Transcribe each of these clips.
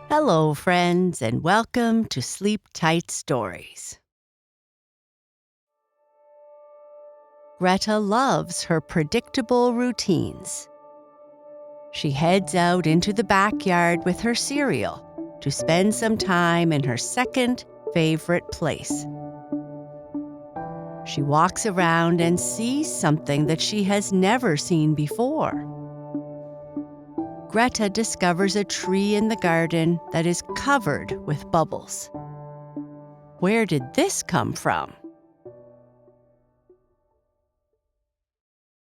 Hello, friends, and welcome to Sleep Tight Stories. Greta loves her predictable routines. She heads out into the backyard with her cereal to spend some time in her second favorite place. She walks around and sees something that she has never seen before. Greta discovers a tree in the garden that is covered with bubbles. Where did this come from?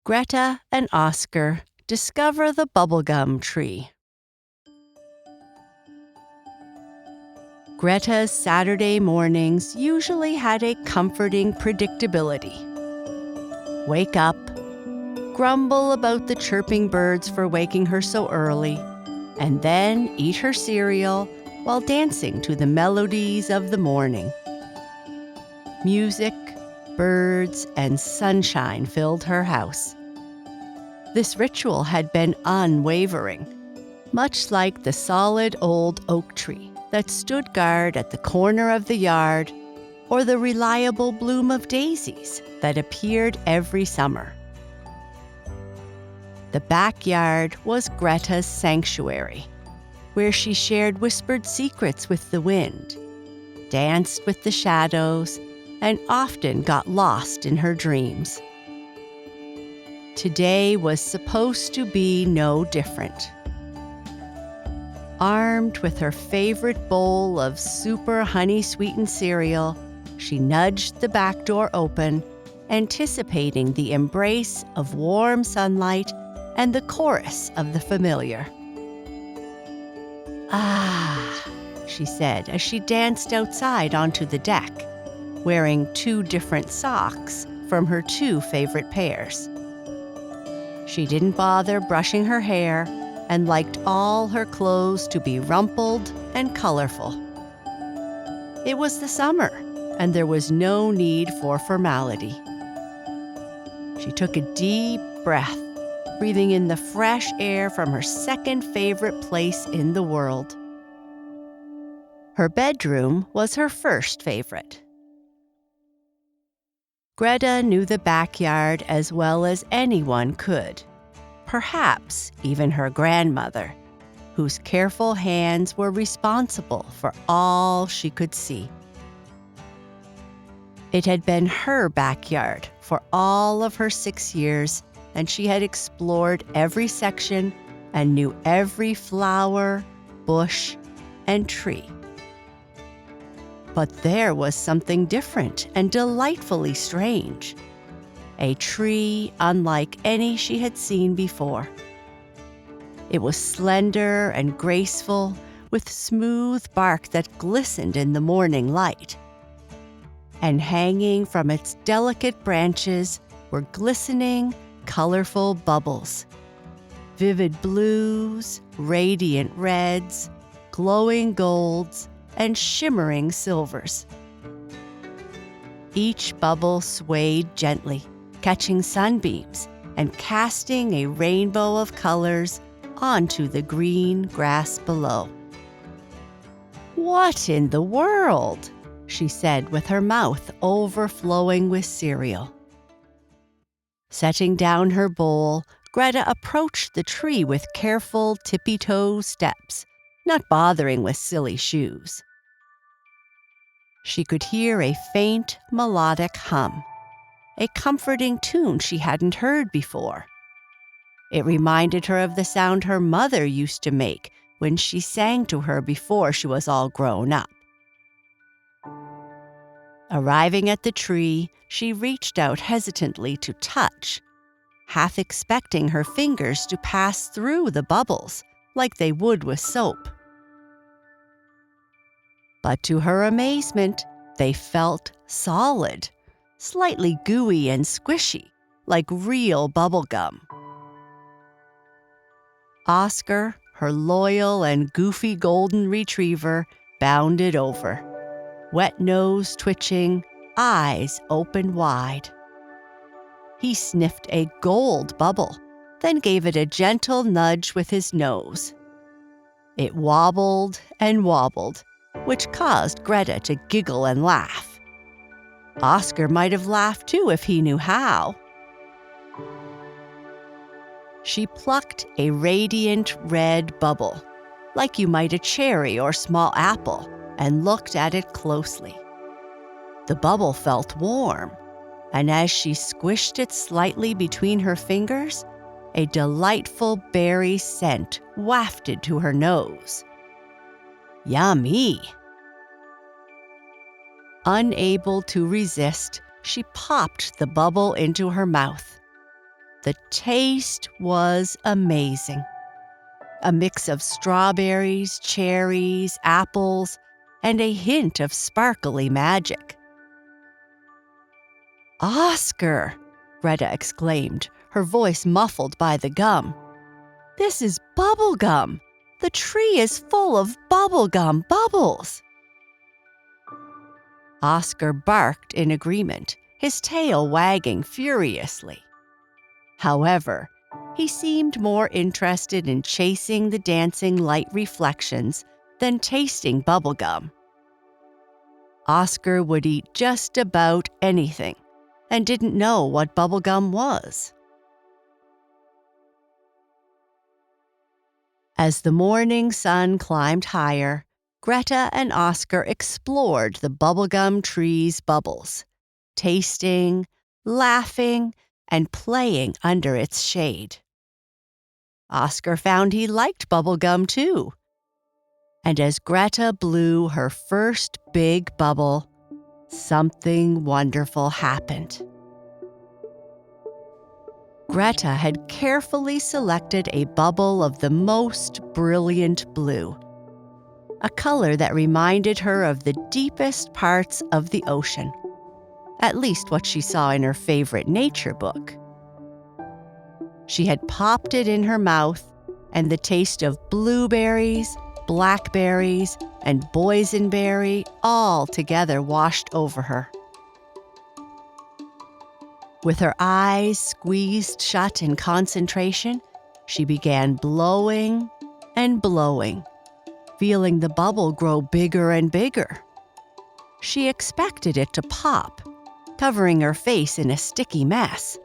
Greta and Oscar discover the bubblegum tree. Greta's Saturday mornings usually had a comforting predictability. Wake up, grumble about the chirping birds for waking her so early, and then eat her cereal while dancing to the melodies of the morning. Music, birds, and sunshine filled her house. This ritual had been unwavering, much like the solid old oak tree that stood guard at the corner of the yard, or the reliable bloom of daisies that appeared every summer. The backyard was Greta's sanctuary, where she shared whispered secrets with the wind, danced with the shadows, and often got lost in her dreams. Today was supposed to be no different. Armed with her favorite bowl of super honey-sweetened cereal, she nudged the back door open, anticipating the embrace of warm sunlight and the chorus of the familiar. "Ah," she said as she danced outside onto the deck, wearing 2 different socks from her 2 favorite pairs. She didn't bother brushing her hair and liked all her clothes to be rumpled and colorful. It was the summer, and there was no need for formality. She took a deep breath, breathing in the fresh air from her second favorite place in the world. Her bedroom was her first favorite. Greta knew the backyard as well as anyone could, perhaps even her grandmother, whose careful hands were responsible for all she could see. It had been her backyard for all of her 6 years, and she had explored every section and knew every flower, bush, and tree. But there was something different and delightfully strange. A tree unlike any she had seen before. It was slender and graceful, with smooth bark that glistened in the morning light. And hanging from its delicate branches were glistening, colorful bubbles. Vivid blues, radiant reds, glowing golds, and shimmering silvers. Each bubble swayed gently, catching sunbeams and casting a rainbow of colors onto the green grass below. "What in the world?" she said with her mouth overflowing with cereal. Setting down her bowl, Greta approached the tree with careful tippy-toe steps, not bothering with silly shoes. She could hear a faint, melodic hum, a comforting tune she hadn't heard before. It reminded her of the sound her mother used to make when she sang to her before she was all grown up. Arriving at the tree, she reached out hesitantly to touch, half expecting her fingers to pass through the bubbles like they would with soap. But to her amazement, they felt solid, slightly gooey and squishy, like real bubblegum. Oscar, her loyal and goofy golden retriever, bounded over, wet nose twitching, eyes open wide. He sniffed a gold bubble, then gave it a gentle nudge with his nose. It wobbled and wobbled, which caused Greta to giggle and laugh. Oscar might have laughed too if he knew how. She plucked a radiant red bubble, like you might a cherry or small apple, and looked at it closely. The bubble felt warm, and as she squished it slightly between her fingers, a delightful berry scent wafted to her nose. Yummy! Unable to resist, she popped the bubble into her mouth. The taste was amazing. A mix of strawberries, cherries, apples, and a hint of sparkly magic. "Oscar!" Greta exclaimed, her voice muffled by the gum. "This is bubblegum! The tree is full of bubblegum bubbles!" Oscar barked in agreement, his tail wagging furiously. However, he seemed more interested in chasing the dancing light reflections than tasting bubblegum. Oscar would eat just about anything and didn't know what bubblegum was. As the morning sun climbed higher, Greta and Oscar explored the bubblegum tree's bubbles, tasting, laughing, and playing under its shade. Oscar found he liked bubblegum too. And as Greta blew her first big bubble, something wonderful happened. Greta had carefully selected a bubble of the most brilliant blue, a color that reminded her of the deepest parts of the ocean, at least what she saw in her favorite nature book. She had popped it in her mouth, and the taste of blueberries, blackberries, and boysenberry all together washed over her. With her eyes squeezed shut in concentration, she began blowing and blowing, feeling the bubble grow bigger and bigger. She expected it to pop, covering her face in a sticky mess,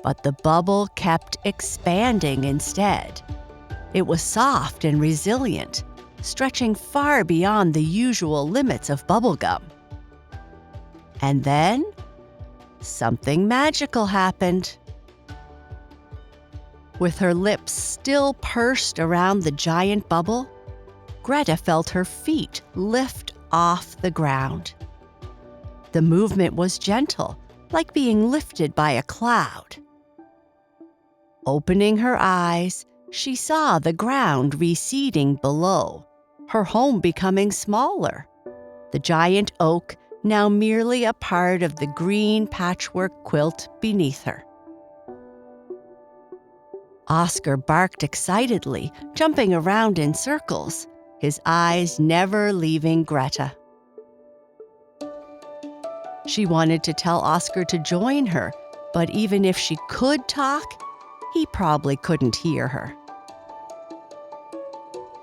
but the bubble kept expanding instead. It was soft and resilient, stretching far beyond the usual limits of bubblegum. And then, something magical happened. With her lips still pursed around the giant bubble, Greta felt her feet lift off the ground. The movement was gentle, like being lifted by a cloud. Opening her eyes, she saw the ground receding below, her home becoming smaller. The giant oak now merely a part of the green patchwork quilt beneath her. Oscar barked excitedly, jumping around in circles, his eyes never leaving Greta. She wanted to tell Oscar to join her, but even if she could talk, he probably couldn't hear her.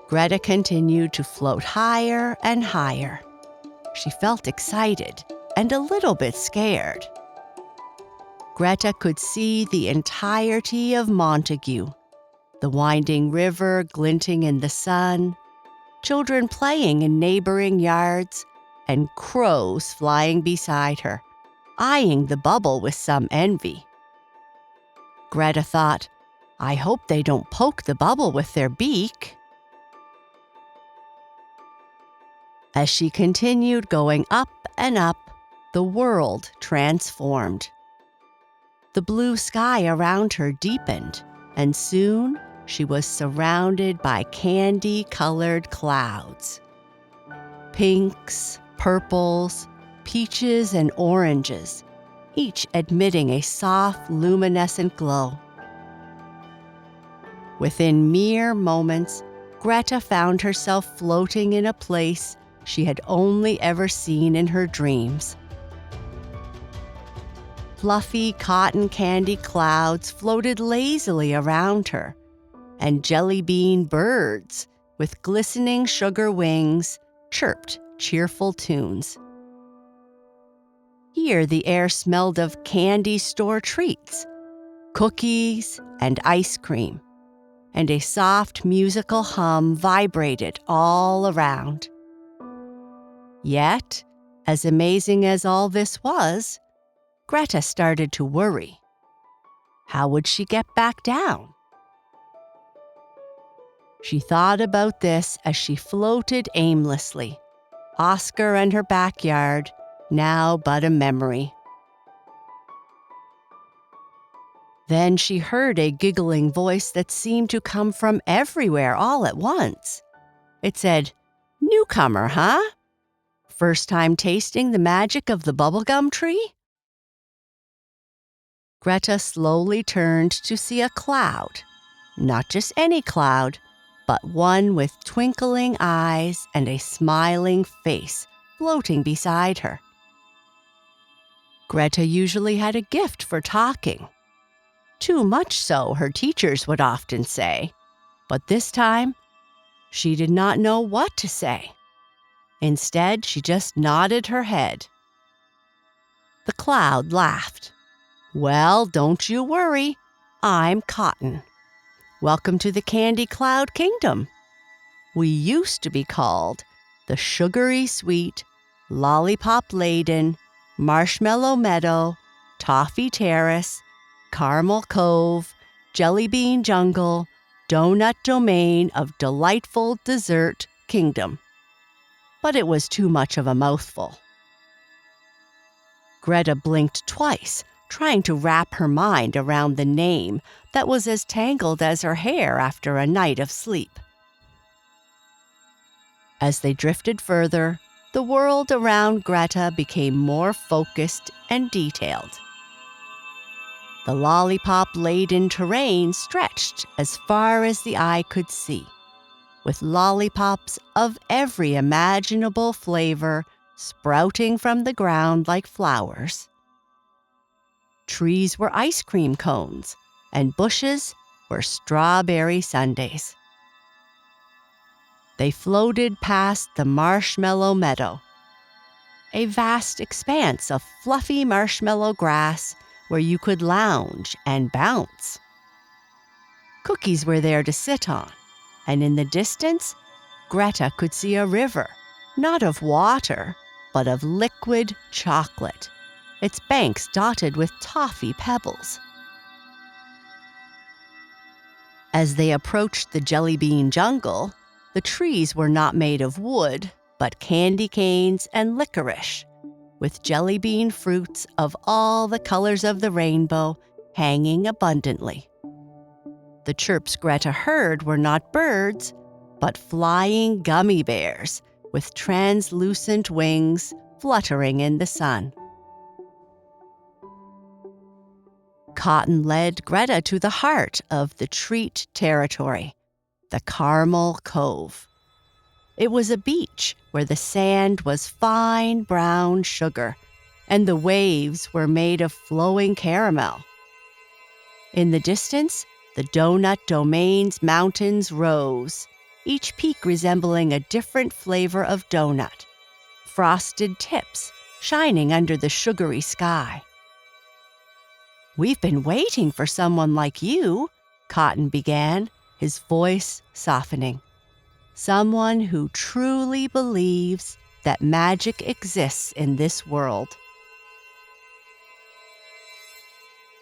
Greta continued to float higher and higher. She felt excited and a little bit scared. Greta could see the entirety of Montague, the winding river glinting in the sun, children playing in neighboring yards, and crows flying beside her, eyeing the bubble with some envy. Greta thought, "I hope they don't poke the bubble with their beak." As she continued going up and up, the world transformed. The blue sky around her deepened, and soon she was surrounded by candy-colored clouds. Pinks, purples, peaches, and oranges, each emitting a soft, luminescent glow. Within mere moments, Greta found herself floating in a place she had only ever seen in her dreams. Fluffy cotton candy clouds floated lazily around her, and jelly bean birds, with glistening sugar wings, chirped cheerful tunes. Here the air smelled of candy store treats, cookies and ice cream, and a soft musical hum vibrated all around. Yet, as amazing as all this was, Greta started to worry. How would she get back down? She thought about this as she floated aimlessly, Oscar and her backyard, now but a memory. Then she heard a giggling voice that seemed to come from everywhere all at once. It said, "Newcomer, huh? First time tasting the magic of the bubblegum tree?" Greta slowly turned to see a cloud. Not just any cloud, but one with twinkling eyes and a smiling face floating beside her. Greta usually had a gift for talking. Too much so, her teachers would often say. But this time, she did not know what to say. Instead, she just nodded her head. The cloud laughed. "Well, don't you worry. I'm Cotton. Welcome to the Candy Cloud Kingdom. We used to be called the Sugary Sweet, Lollipop-Laden, Marshmallow Meadow, Toffee Terrace, Caramel Cove, Jelly Bean Jungle, Donut Domain of Delightful Dessert Kingdom." But it was too much of a mouthful. Greta blinked twice, trying to wrap her mind around the name that was as tangled as her hair after a night of sleep. As they drifted further, the world around Greta became more focused and detailed. The lollipop-laden terrain stretched as far as the eye could see, with lollipops of every imaginable flavor sprouting from the ground like flowers. Trees were ice cream cones, and bushes were strawberry sundaes. They floated past the Marshmallow Meadow, a vast expanse of fluffy marshmallow grass where you could lounge and bounce. Cookies were there to sit on, and in the distance, Greta could see a river, not of water, but of liquid chocolate, its banks dotted with toffee pebbles. As they approached the Jelly Bean Jungle, the trees were not made of wood, but candy canes and licorice, with jelly bean fruits of all the colors of the rainbow hanging abundantly. The chirps Greta heard were not birds, but flying gummy bears with translucent wings fluttering in the sun. Cotton led Greta to the heart of the treat territory, the Caramel Cove. It was a beach where the sand was fine brown sugar and the waves were made of flowing caramel. In the distance, the Donut Domain's mountains rose, each peak resembling a different flavor of donut, frosted tips shining under the sugary sky. "We've been waiting for someone like you," Cotton began, his voice softening. "Someone who truly believes that magic exists in this world."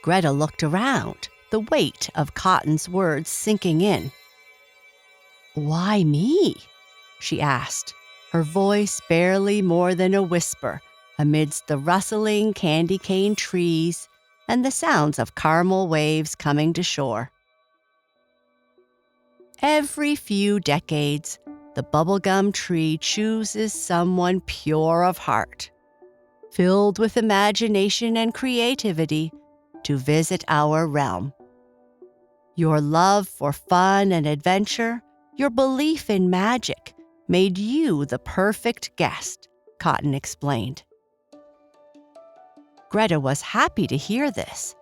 Greta looked around, the weight of Cotton's words sinking in. "Why me?" she asked, her voice barely more than a whisper amidst the rustling candy cane trees and the sounds of caramel waves coming to shore. Every few decades, the bubblegum tree chooses someone pure of heart, filled with imagination and creativity, to visit our realm. Your love for fun and adventure, your belief in magic, made you the perfect guest, Cotton explained. Greta was happy to hear this,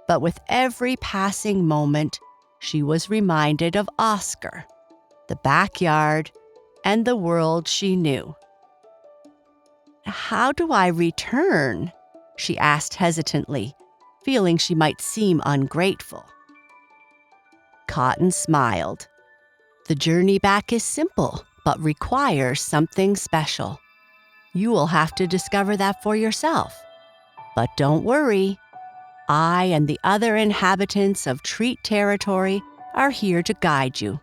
but with every passing moment, she was reminded of Oscar, the backyard, and the world she knew. "How do I return?" she asked hesitantly, feeling she might seem ungrateful. Cotton smiled. "The journey back is simple, but requires something special. You will have to discover that for yourself. But don't worry. I and the other inhabitants of Treat Territory are here to guide you.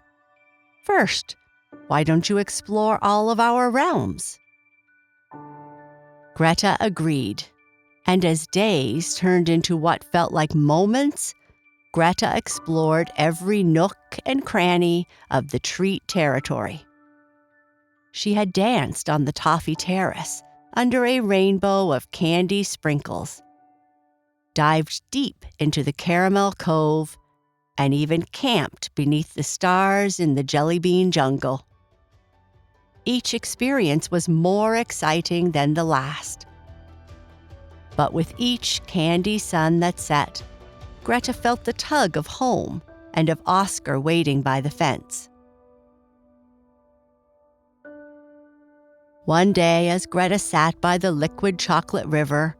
First, why don't you explore all of our realms?" Greta agreed, and as days turned into what felt like moments, Greta explored every nook and cranny of the Treat Territory. She had danced on the Toffee Terrace under a rainbow of candy sprinkles, dived deep into the Caramel Cove, and even camped beneath the stars in the Jelly Bean Jungle. Each experience was more exciting than the last. But with each candy sun that set, Greta felt the tug of home and of Oscar waiting by the fence. One day, as Greta sat by the liquid chocolate river,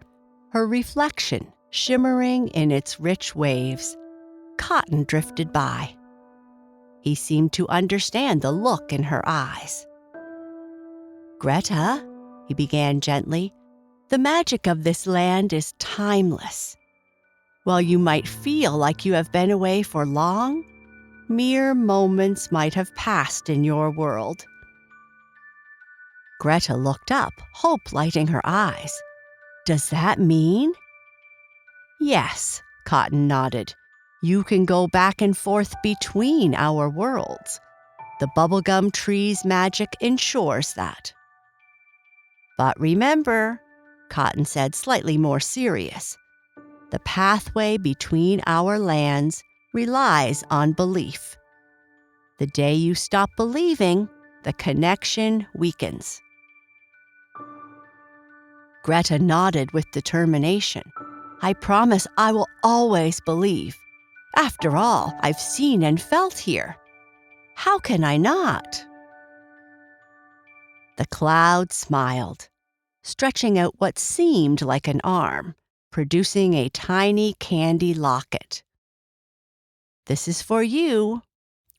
her reflection shimmering in its rich waves, Cotton drifted by. He seemed to understand the look in her eyes. "Greta," he began gently, "the magic of this land is timeless. While you might feel like you have been away for long, mere moments might have passed in your world." Greta looked up, hope lighting her eyes. "Does that mean?" "Yes," Cotton nodded. "You can go back and forth between our worlds. The bubblegum tree's magic ensures that." "But remember," Cotton said, slightly more serious, "the pathway between our lands relies on belief. The day you stop believing, the connection weakens." Greta nodded with determination. "I promise I will always believe. After all, I've seen and felt here. How can I not?" The cloud smiled, stretching out what seemed like an arm, producing a tiny candy locket. "This is for you.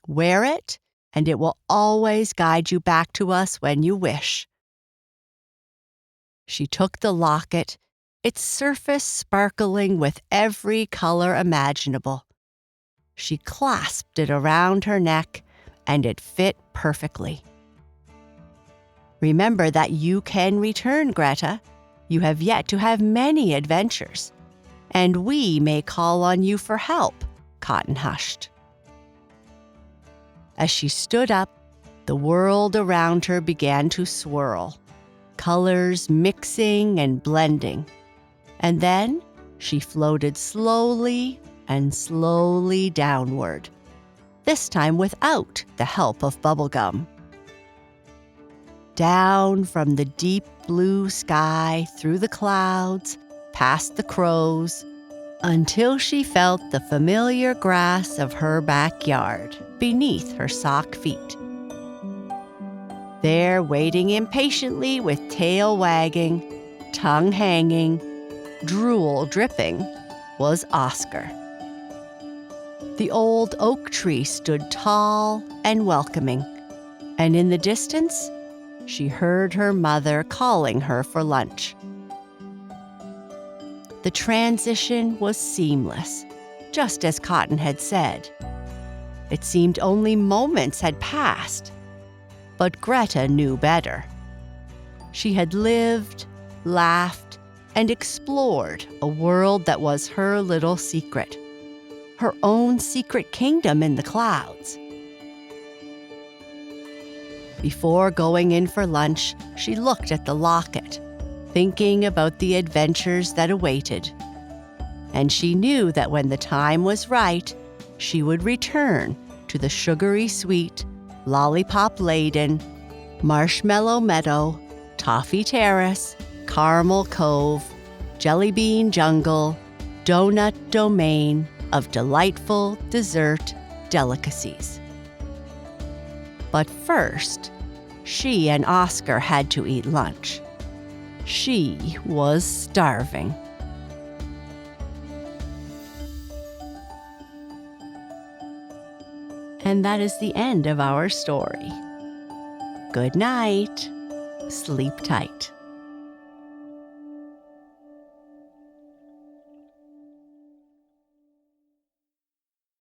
Wear it, and it will always guide you back to us when you wish." She took the locket, its surface sparkling with every color imaginable. She clasped it around her neck, and it fit perfectly. "Remember that you can return, Greta. You have yet to have many adventures, and we may call on you for help," Cotton hushed. As she stood up, the world around her began to swirl, colors mixing and blending. And then she floated slowly and slowly downward, this time without the help of Bubblegum. Down from the deep blue sky, through the clouds, past the crows, until she felt the familiar grass of her backyard beneath her sock feet. There, waiting impatiently with tail wagging, tongue hanging, drool dripping, was Oscar. The old oak tree stood tall and welcoming, and in the distance, she heard her mother calling her for lunch. The transition was seamless, just as Cotton had said. It seemed only moments had passed, but Greta knew better. She had lived, laughed, and explored a world that was her little secret, her own secret kingdom in the clouds. Before going in for lunch, she looked at the locket, thinking about the adventures that awaited. And she knew that when the time was right, she would return to the sugary sweet, lollipop-laden, marshmallow meadow, toffee terrace, caramel cove, jelly bean jungle, donut domain of delightful dessert delicacies. But first, she and Oscar had to eat lunch. She was starving. And that is the end of our story. Good night. Sleep tight.